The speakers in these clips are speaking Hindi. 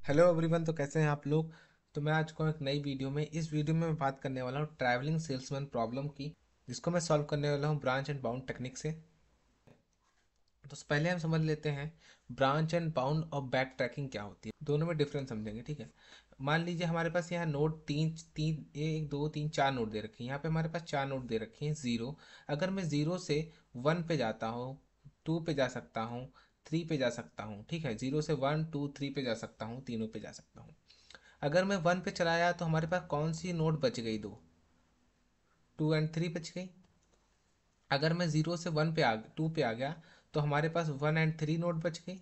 Hello everyone. तो कैसे हैं आप लोग। तो मैं आज को एक नई वीडियो में इस वीडियो में मैं बात करने वाला हूँ ट्रैवलिंग सेल्समैन प्रॉब्लम की, जिसको मैं सॉल्व करने वाला हूँ ब्रांच एंड बाउंड टेक्निक से। तो पहले हम समझ लेते हैं ब्रांच एंड बाउंड और बैक ट्रैकिंग क्या होती है, दोनों में डिफरेंस समझेंगे। ठीक है। मान लीजिए हमारे पास यहाँ नोड तीन तीन एक दो तीन चार नोड दे रखे हैं। यहाँ पे हमारे पास चार नोड दे रखे हैं जीरो। अगर मैं जीरो से वन पे जाता हूँ, टू पे जा सकता हूँ, थ्री पे जा सकता हूँ। ठीक है, जीरो से वन टू थ्री पे जा सकता हूँ, तीनों पे जा सकता हूँ। अगर मैं वन पे चलाया तो हमारे पास कौन सी नोड बच गई? दो, टू एंड थ्री बच गई। अगर मैं जीरो से वन पे टू पे आ गया तो हमारे पास वन एंड थ्री नोड बच गई।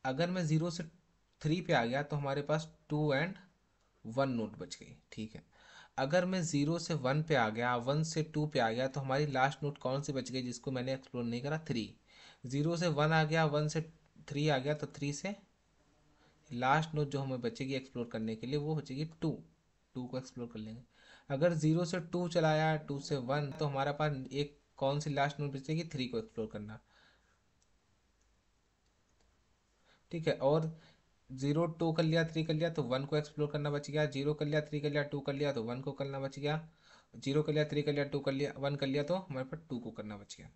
अगर मैं जीरो से थ्री पे आ गया तो हमारे पास टू एंड वन नोड बच गई। ठीक है। अगर मैं जीरो से वन पे आ गया, वन से टू पे आ गया तो हमारी लास्ट नोड कौन सी बच गई जिसको मैंने एक्सप्लोर नहीं करा? थ्री। जीरो से वन आ गया, वन से थ्री आ गया तो थ्री से लास्ट नोड जो हमें बचेगी एक्सप्लोर करने के लिए वो बचेगी टू। टू को एक्सप्लोर कर लेंगे। अगर जीरो से टू चलाया, टू से वन, तो हमारा पास एक कौन सी लास्ट नोड बचेगी? थ्री को एक्सप्लोर करना। ठीक है। और जीरो टू कर लिया, थ्री कर लिया तो वन को एक्सप्लोर करना बच गया। जीरो कर लिया, थ्री कर लिया, टू कर लिया तो वन को करना बच गया। जीरो कर लिया, थ्री कर लिया, टू कर लिया, वन कर लिया तो हमारे पास टू को करना बच गया।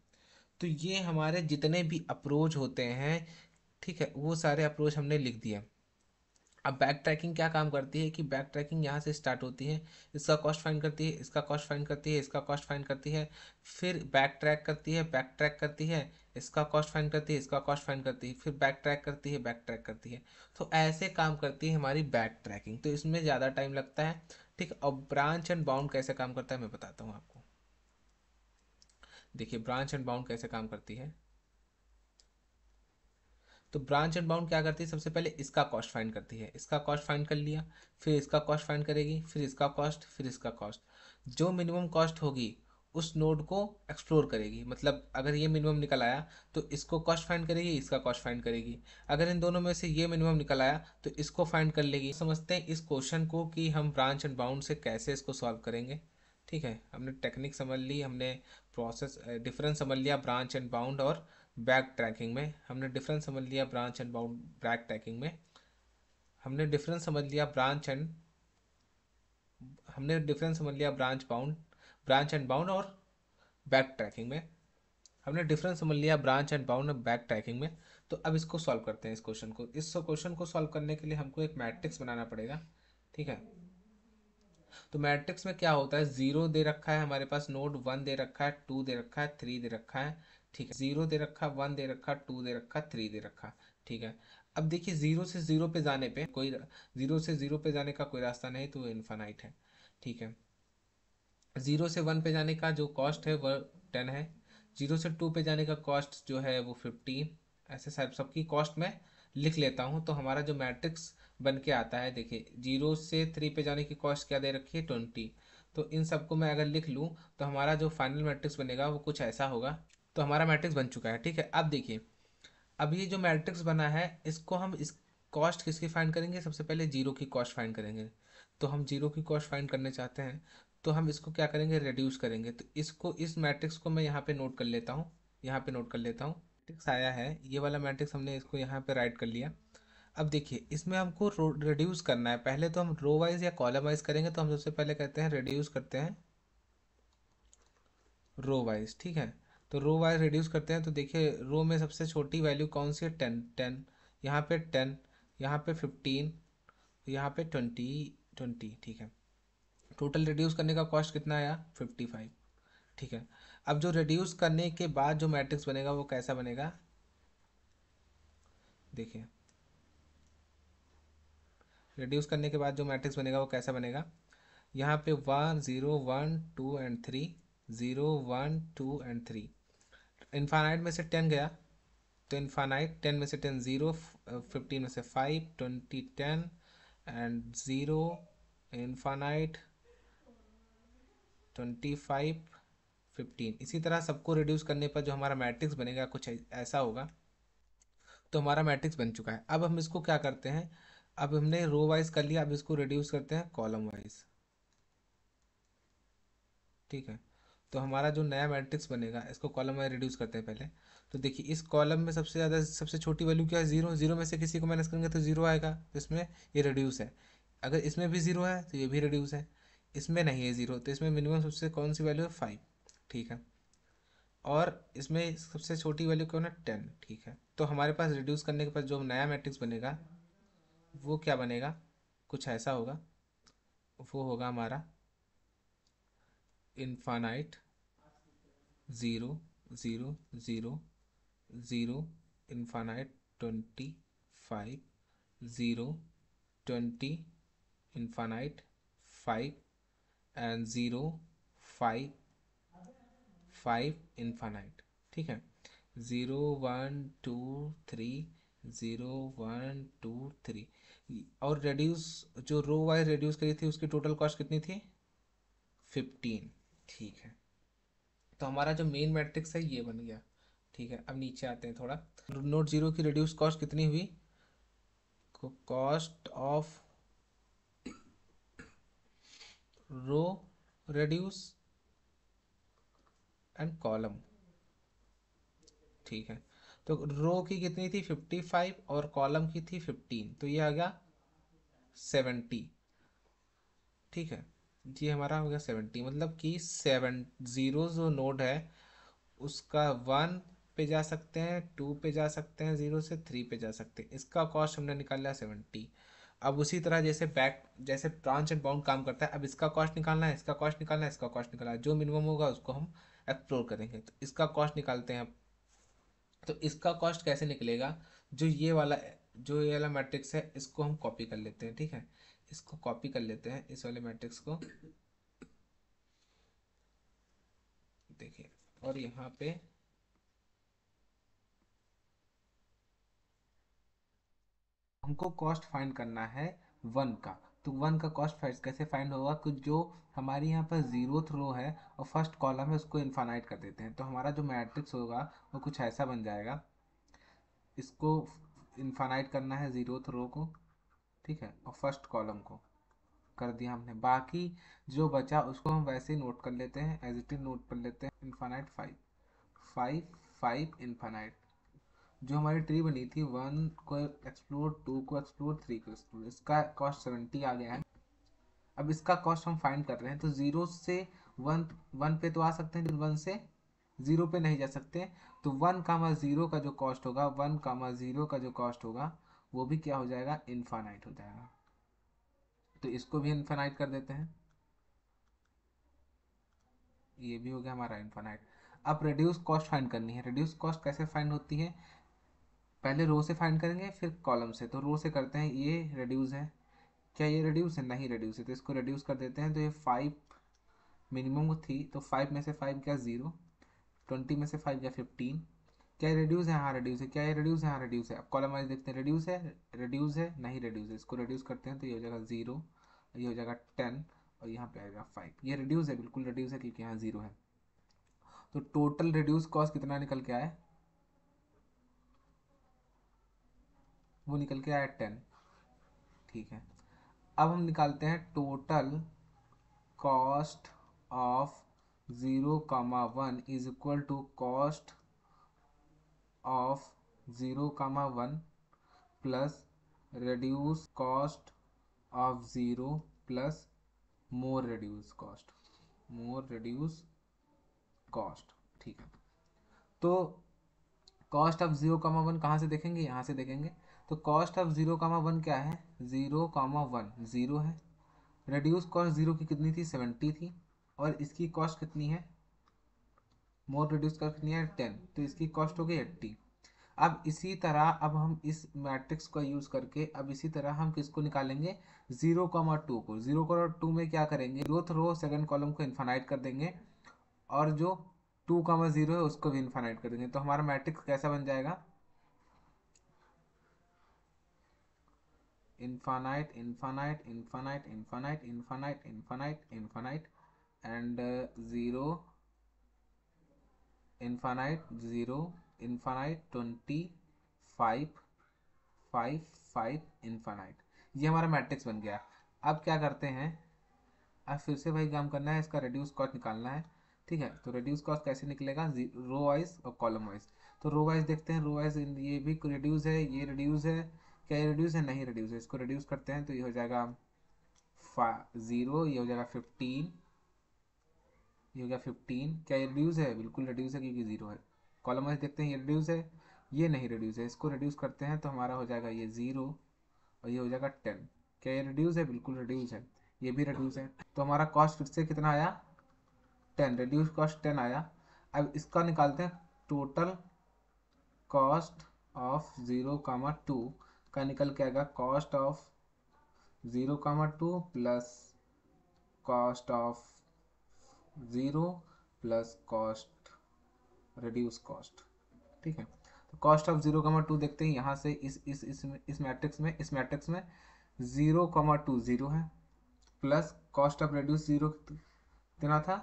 तो ये हमारे जितने भी अप्रोच होते हैं, ठीक है, वो सारे अप्रोच हमने लिख दिए। अब बैक ट्रैकिंग क्या काम करती है कि बैक ट्रैकिंग यहाँ से स्टार्ट होती है, इसका कॉस्ट फाइंड करती है, इसका कॉस्ट फाइंड करती है, इसका कॉस्ट फाइंड करती है, फिर बैक ट्रैक करती है, बैक ट्रैक करती है, इसका कॉस्ट फाइंड करती है, इसका कॉस्ट फाइंड करती है, फिर बैक ट्रैक करती है, बैक ट्रैक करती है। तो ऐसे काम करती है हमारी बैक ट्रैकिंग। तो इसमें ज़्यादा टाइम लगता है। ठीक है। और ब्रांच एंड बाउंड कैसे काम करता है मैं बताता हूँ आपको। देखिए ब्रांच एंड बाउंड कैसे काम करती है। तो ब्रांच एंड बाउंड क्या करती है? सबसे पहले इसका कॉस्ट फाइंड करती है, इसका कॉस्ट फाइंड कर लिया, फिर इसका कॉस्ट फाइंड करेगी, फिर इसका कॉस्ट, फिर इसका कॉस्ट। जो मिनिमम कॉस्ट होगी उस नोड को एक्सप्लोर करेगी। मतलब अगर ये मिनिमम निकल आया तो इसको कॉस्ट फाइंड करेगी, इसका कॉस्ट फाइंड करेगी। अगर इन दोनों में से ये मिनिमम निकल आया तो इसको फाइंड कर लेगी। समझते हैं इस क्वेश्चन को कि हम ब्रांच एंड बाउंड से कैसे इसको सॉल्व करेंगे। ठीक है, हमने टेक्निक समझ ली, हमने प्रोसेस डिफरेंस समझ लिया ब्रांच एंड बाउंड और बैक ट्रैकिंग में। हमने डिफरेंस समझ लिया branch and bound back tracking में। हमने डिफरेंस समझ लिया ब्रांच एंड हमने डिफरेंस समझ लिया ब्रांच एंड बाउंड और बैक ट्रैकिंग में। हमने डिफरेंस समझ लिया ब्रांच एंड बाउंड और बैक ट्रैकिंग में। तो अब इसको सॉल्व करते हैं। इस क्वेश्चन को सॉल्व करने के लिए हमको एक मैट्रिक्स बनाना पड़ेगा। ठीक है। तो मैट्रिक्स में क्या होता है, जीरो दे रखा है हमारे पास, नोड वन दे रखा है, टू दे रखा है, थ्री दे रखा है। ठीक है। जीरो दे रखा, वन दे रखा, टू दे रखा, थ्री दे रखा। ठीक है। अब देखिए जीरो से जीरो पे जाने पे कोई जीरो से जीरो पे जाने का कोई रास्ता नहीं, तो इन्फानाइट है। ठीक है। जीरो से वन पे जाने का जो कॉस्ट है वह टेन है। जीरो से टू पे जाने का कॉस्ट जो है वो फिफ्टीन। ऐसे सबकी कॉस्ट मैं लिख लेता हूँ तो हमारा जो मैट्रिक्स बन के आता है, देखिए जीरो से थ्री पे जाने की कॉस्ट क्या दे रखी है? ट्वेंटी। तो इन सबको मैं अगर लिख लूँ तो हमारा जो फाइनल मैट्रिक्स बनेगा वो कुछ ऐसा होगा। तो हमारा मैट्रिक्स बन चुका है। ठीक है। अब देखिए, अब ये जो मैट्रिक्स बना है इसको हम इस कॉस्ट किसकी फाइंड करेंगे? सबसे पहले जीरो की कॉस्ट फाइंड करेंगे। तो हम जीरो की कॉस्ट फाइंड करने चाहते हैं तो हम इसको क्या करेंगे? रिड्यूस करेंगे। तो इसको, इस मैट्रिक्स को मैं यहाँ पे नोट कर लेता हूँ, यहाँ पे नोट कर लेता हूँ। मैट्रिक्स आया है, ये वाला मैट्रिक्स हमने इसको यहाँ पे राइट कर लिया। अब देखिए इसमें हमको रिड्यूस करना है। पहले तो हम रो वाइज या कॉलम वाइज करेंगे, तो हम सबसे पहले कहते हैं रिड्यूस करते हैं रो वाइज। ठीक है। तो रो वाइज रिड्यूस करते हैं तो देखिए रो में सबसे छोटी वैल्यू कौन सी है? टेन। टेन यहाँ पे, टेन यहाँ पे, फिफ्टीन यहाँ पे, ट्वेंटी। ट्वेंटी। ठीक है। टोटल रिड्यूस करने का कॉस्ट कितना आया? 55। ठीक है। अब जो रिड्यूस करने के बाद जो मैट्रिक्स बनेगा वो कैसा बनेगा? देखिए रिड्यूस करने के बाद जो मैट्रिक्स बनेगा वो कैसा बनेगा? यहाँ पे one, zero, one, two and three, zero, one, two and three. Infinite में से टेन गया तो इन्फानाइट, टेन में से टेन ज़ीरो, फिफ्टीन में से five, twenty, ten and zero, infinite, twenty five, fifteen. इसी तरह सबको रिड्यूस करने पर जो हमारा मैट्रिक्स बनेगा कुछ ऐसा होगा। तो हमारा मैट्रिक्स बन चुका है। अब हम इसको क्या करते हैं? अब हमने रो वाइज कर लिया, अब इसको रिड्यूस करते हैं कॉलम वाइज। ठीक है। तो हमारा जो नया मैट्रिक्स बनेगा, इसको कॉलम में रिड्यूस करते हैं पहले। तो देखिए इस कॉलम में सबसे ज़्यादा सबसे छोटी वैल्यू क्या है, जीरो। जीरो में से किसी को माइनस करेंगे तो जीरो आएगा, तो इसमें ये रिड्यूस है। अगर इसमें भी जीरो है तो ये भी रिड्यूस है। इसमें नहीं है जीरो, तो इसमें मिनिमम सबसे कौन सी वैल्यू है, फाइव। ठीक है। और इसमें सबसे छोटी वैल्यू कौन है, टेन। ठीक है। तो हमारे पास रिड्यूस करने के बाद जो नया मैट्रिक्स बनेगा वो क्या बनेगा, कुछ ऐसा होगा। वो होगा हमारा infinite, zero, zero, zero, zero, infinite, 25, zero, 20, infinite, 5, and zero, 5, 5, infinite. ठीक है। Zero, 1, 2, 3, zero, 1, 2, 3। और रेड्यूस, जो रो वाइज रेड्यूस करी थी उसकी टोटल कॉस्ट कितनी थी, 15। ठीक है। तो हमारा जो मेन मैट्रिक्स है ये बन गया। ठीक है। अब नीचे आते हैं थोड़ा। नोट जीरो की रिड्यूस कॉस्ट कितनी हुई, cost of row reduce and column. ठीक है। तो रो की कितनी थी 55 और कॉलम की थी 15, तो ये आ गया 70। ठीक है। ये हमारा हो गया 70, मतलब कि सेवन जीरो जो नोड है उसका वन पे जा सकते हैं, टू पे जा सकते हैं, जीरो से थ्री पे जा सकते हैं। इसका कॉस्ट हमने निकाल लिया 70। अब उसी तरह जैसे बैक, जैसे ब्रांच एंड बाउंड काम करता है, अब इसका कॉस्ट निकालना है, इसका कॉस्ट निकालना है, इसका कॉस्ट निकालना है। जो मिनिमम होगा उसको हम एक्सप्लोर करेंगे। तो इसका कॉस्ट निकालते हैं अब। तो इसका कॉस्ट कैसे निकलेगा, जो ये वाला मैट्रिक्स है इसको हम कॉपी कर लेते हैं। ठीक है। इसको कॉपी कर लेते हैं, इस वाले मैट्रिक्स को। देखिए, और यहाँ पे हमको कॉस्ट फाइंड करना है वन का। तो वन का कॉस्ट कैसे फाइंड होगा, कि जो हमारी यहाँ पर जीरोथ रो है और फर्स्ट कॉलम है उसको इन्फानाइट कर देते हैं। तो हमारा जो मैट्रिक्स होगा वो कुछ ऐसा बन जाएगा। इसको इन्फानाइट करना है जीरोथ रो को। ठीक है। और फर्स्ट कॉलम को कर दिया हमने। बाकी जो बचा उसको हम वैसे ही नोट कर लेते हैं, एज इट इज नोट कर लेते हैं। Infinite 5, 5, 5, infinite. जो हमारी ट्री बनी थी, वन को एक्सप्लोर, टू को एक्सप्लोर, थ्री को एक्सप्लोर, इसका कॉस्ट 70 आ गया है। अब इसका कॉस्ट हम फाइंड कर रहे हैं, तो जीरो से वन, वन पे तो आ सकते हैं, वन से जीरो पे नहीं जा सकते। तो वन कामा जीरो का जो कॉस्ट होगा, वन कामा जीरो का जो कॉस्ट होगा वो भी क्या हो जाएगा, इनफानाइट हो जाएगा। तो इसको भी इनफानाइट कर देते हैं। ये भी हो गया हमारा इनफानाइट। अब रिड्यूस कॉस्ट फाइंड करनी है। रिड्यूस कॉस्ट कैसे फाइंड होती है, पहले रो से फाइंड करेंगे फिर कॉलम से। तो रो से करते हैं, ये रिड्यूस है, क्या ये रिड्यूस है, नहीं रिड्यूस है, तो इसको रिड्यूस कर देते हैं। तो ये 5 मिनिमम थी, तो 5 में से 5 क्या, जीरो। 20 में से 5 क्या, 15। क्या ये रिड्यूस है, हाँ रिड्यूस है। क्या ये रिड्यूस है, हाँ रिड्यूस है। अब कॉलम वाइज देखते हैं, रिड्यूस है, रिड्यूस है, नहीं रिड्यूस है। इसको रिड्यूस करते हैं तो ये हो जाएगा जीरो, ये हो जाएगा 10, और यहाँ पे आएगा 5। ये रिड्यूस है, बिल्कुल रिड्यूस है, क्योंकि यहाँ जीरो है। तो टोटल रिड्यूस कॉस्ट कितना निकल के आया, वो निकल के आया 10। ठीक है। अब हम निकालते हैं total cost of 0, 1 is equal to cost of 0, 1 plus reduce cost of 0 plus more reduce cost, more reduce cost. ठीक है। तो कॉस्ट ऑफ 0, 1 कहाँ से देखेंगे, यहाँ से देखेंगे। तो कॉस्ट ऑफ 0, 1 क्या है, 0, 1 जीरो है। रेड्यूस कॉस्ट जीरो की कितनी थी, 70 थी। और इसकी कॉस्ट कितनी है, मोर रिड्यूस कॉस्ट कितनी है, 10, तो इसकी कॉस्ट हो गई 80। अब इसी तरह, अब हम इस मैट्रिक्स का यूज करके, अब इसी तरह हम किसको निकालेंगे, 0, 2 को। 0, 2 में क्या करेंगे, ग्रोथ रो सेकंड कॉलम को इन्फानाइट कर देंगे, और जो 2, 0 है उसको भी इन्फानाइट कर देंगे। तो हमारा मैट्रिक्स कैसा बन जाएगा, infinite, infinite, infinite, infinite, infinite, infinite, infinite, and zero, infinite, zero, infinite, 25, 5, 5, infinite. ये हमारा मैट्रिक्स बन गया। अब क्या करते हैं, अब फिर से वही काम करना है, इसका रिड्यूस कॉस्ट निकालना है। ठीक है, तो रिड्यूस कॉस्ट कैसे निकलेगा, रो वाइज और कॉलम वाइज। तो रो वाइज देखते हैं, रो वाइज ये भी रिड्यूस है, ये रिड्यूस है, क्या ये रिड्यूस है, नहीं रिड्यूस है, इसको रिड्यूस करते हैं तो ये हो जाएगा 0, ये हो जाएगा 15, ये हो गया 15, क्या ये रिड्यूस है, बिल्कुल रिड्यूस है क्योंकि 0 है। कॉलम वाइज देखते हैं, ये रिड्यूस है, ये नहीं रिड्यूस है, इसको रिड्यूस करते हैं तो हमारा हो जाएगा ये 0 और ये हो जाएगा 10, क्या ये रिड्यूस है, बिल्कुल रिड्यूस है, ये भी रिड्यूस है। तो हमारा कॉस्ट फिर से कितना आया, 10, रिड्यूस कॉस्ट 10 आया। अब इसका निकालते हैं टोटल कॉस्ट ऑफ 0, 2 का निकल के आएगा cost of 0, 2 plus cost of 0 plus cost reduce cost. ठीक है, तो कॉस्ट ऑफ 0, 2 देखते हैं यहाँ से, इस मैट्रिक्स में 0, 2 0 है, प्लस कॉस्ट ऑफ रिड्यूस 0 कितना था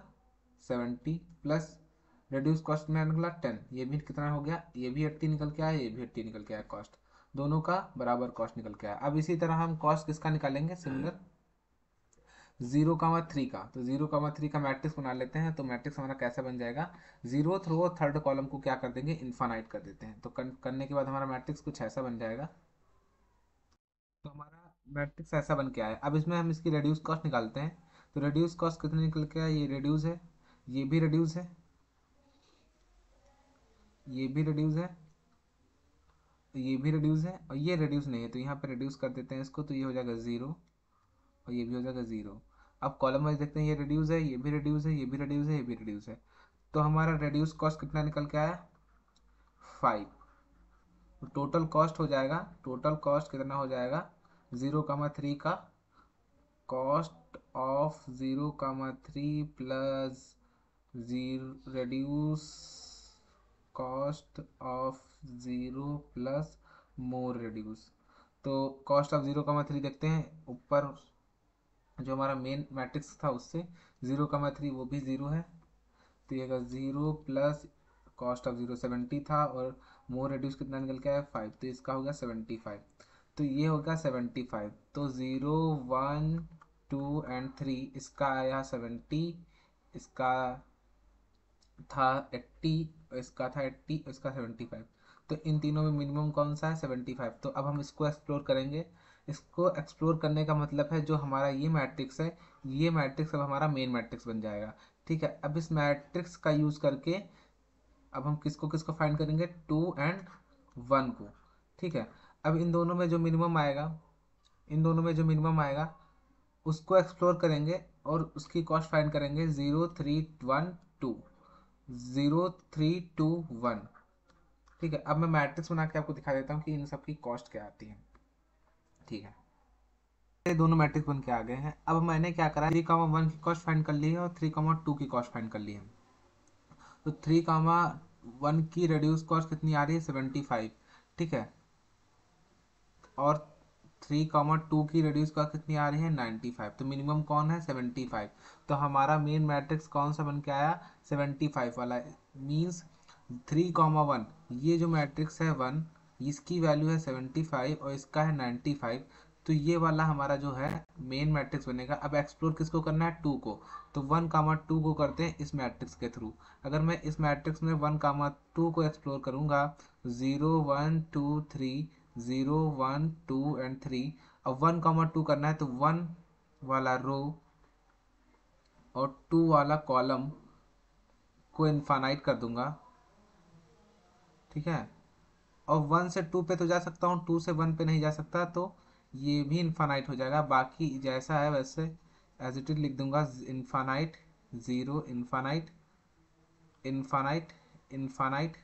70, प्लस रिड्यूस कॉस्ट में निकला 10, ये भी कितना हो गया, ये भी 80 निकल के आया, ये भी 80 निकल के आया, कॉस्ट दोनों का बराबर कॉस्ट निकल के आया। अब इसी तरह हम कॉस्ट किसका निकालेंगे, सिमिलर 0, 3 का। तो 0, 3 का मैट्रिक्स बना लेते हैं, तो मैट्रिक्स हमारा कैसा बन जाएगा, 0th रो थर्ड कॉलम को क्या कर देंगे, इन्फानाइट कर देते हैं। तो करने के बाद हमारा मैट्रिक्स कुछ ऐसा बन जाएगा। तो हमारा मैट्रिक्स ऐसा बन के आया। अब इसमें हम इसकी रिड्यूस कॉस्ट निकालते हैं, तो रिड्यूस कॉस्ट कितने निकल के आया, ये रिड्यूस है, ये भी रिड्यूस है, ये भी रिड्यूस है, ये भी रिड्यूस है, और ये रिड्यूस नहीं है, तो यहाँ पे रिड्यूस कर देते हैं इसको, तो ये हो जाएगा 0 और ये भी हो जाएगा 0। अब कॉलम वाइज देखते हैं, ये रिड्यूस है, ये भी रिड्यूस है, ये भी रिड्यूस है, ये भी रिड्यूस है। तो हमारा रिड्यूस कॉस्ट कितना निकल के आया 5। तो टोटल कॉस्ट हो जाएगा, टोटल कॉस्ट कितना हो जाएगा 0, 3 का cost of 0, 3 plus zero reduce cost of 0 plus more reduce. तो कॉस्ट ऑफ 0, 3 देखते हैं, ऊपर जो हमारा मेन मैट्रिक्स था उससे 0, 3 वो भी 0 है, तो ये 0 प्लस कॉस्ट ऑफ 0 70 था, और मोर रिड्यूस कितना निकल के आया 5, तो इसका हो गया 75। तो ये होगा 75, तो 0, 1, 2 एंड 3 इसका आया 70, इसका था 80, इसका था 80, इसका 75। तो इन तीनों में मिनिमम कौन सा है 75। तो अब हम इसको एक्सप्लोर करेंगे। इसको एक्सप्लोर करने का मतलब है जो हमारा ये मैट्रिक्स है, ये मैट्रिक्स अब हमारा मेन मैट्रिक्स बन जाएगा। ठीक है, अब इस मैट्रिक्स का यूज करके अब हम किसको किसको फाइंड करेंगे, 2 और 1 को। ठीक है, अब इन दोनों में जो मिनिमम आएगा, इन दोनों में जो मिनिमम आएगा उसको एक्सप्लोर करेंगे और उसकी कॉस्ट फाइंड करेंगे, 0, 3, 1, 2, 0, 3, 2, 1। ठीक है, अब मैं मैट्रिक्स बना के आपको दिखा देता हूँ कि इन सब की कॉस्ट क्या आती है। ठीक है, ये दोनों मैट्रिक्स बन के आ गए हैं। अब मैंने क्या करा, 3, 1 की कॉस्ट फाइंड कर ली है और 3, 2 की कॉस्ट फाइंड कर ली है। तो 3, 1 की रिड्यूस कॉस्ट कितनी आ रही है 75। ठीक है, और 3, 2 की रिड्यूस कॉस्ट कितनी आ रही है 95। तो मिनिमम कौन है 75। तो हमारा मेन मैट्रिक्स कौन सा बन के आया 75 वाला, मीन्स 3, 1 ये जो मैट्रिक्स है 1, इसकी वैल्यू है 75 और इसका है 95। तो ये वाला हमारा जो है मेन मैट्रिक्स बनेगा। अब एक्सप्लोर किसको करना है 2 को, तो 1, 2 को करते हैं इस मैट्रिक्स के थ्रू। अगर मैं इस मैट्रिक्स में 1, 2 को एक्सप्लोर करूंगा, 0, 1, 2, 3, 0, 1, 2 एंड 3। अब 1, 2 करना है तो 1 वाला रो और 2 वाला कॉलम को इनफाइनाइट कर दूंगा। ठीक है, और 1 से 2 पे तो जा सकता हूँ, 2 से 1 पे नहीं जा सकता, तो ये भी इनफाइनाइट हो जाएगा। बाकी जैसा है वैसे एज इट इज लिख दूंगा, infinite 0, infinite, infinite, infinite,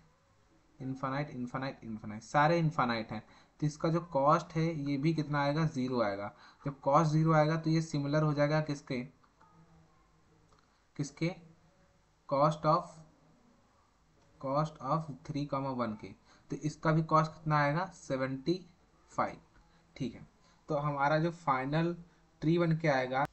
infinite, infinite, infinite, सारे इनफाइनाइट हैं। तो इसका जो कॉस्ट है ये भी कितना आएगा 0 आएगा। जब कॉस्ट 0 आएगा तो ये सिमिलर हो जाएगा किसके, किसके कॉस्ट ऑफ 3, 1 के। तो इसका भी कॉस्ट कितना आएगा 75। ठीक है, तो हमारा जो फाइनल ट्री बन के आएगा,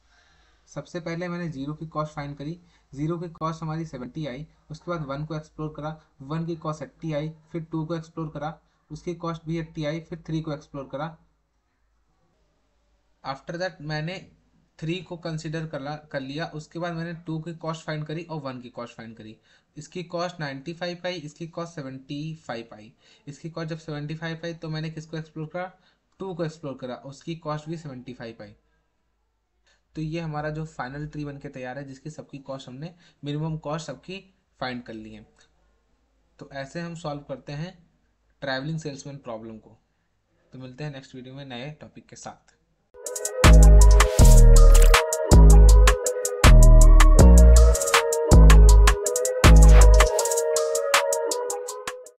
सबसे पहले मैंने 0 की कॉस्ट फाइंड करी, 0 की कॉस्ट हमारी 70 आई, उसके बाद 1 को एक्सप्लोर करा, 1 की कॉस्ट 80 आई, फिर 2 को एक्सप्लोर करा, उसकी कॉस्ट भी 80 आई, फिर 3 को एक्सप्लोर करा। आफ्टर दैट मैंने 3 को कंसिडर कर लिया, उसके बाद मैंने 2 की कॉस्ट फाइंड करी और 1 की कॉस्ट फाइंड करी। इसकी कॉस्ट 95 आई, इसकी कॉस्ट 75 आई। इसकी कॉस्ट जब 75 आई तो मैंने किसको एक्सप्लोर करा, 2 को एक्सप्लोर करा, उसकी कॉस्ट भी 75 आई। तो ये हमारा जो फाइनल ट्री बन के तैयार है, जिसकी सबकी कॉस्ट हमने, मिनिमम कॉस्ट सबकी फाइंड कर ली है। तो ऐसे हम सॉल्व करते हैं ट्रैवलिंग सेल्समैन प्रॉब्लम को। तो मिलते हैं नेक्स्ट वीडियो में नए टॉपिक के साथ।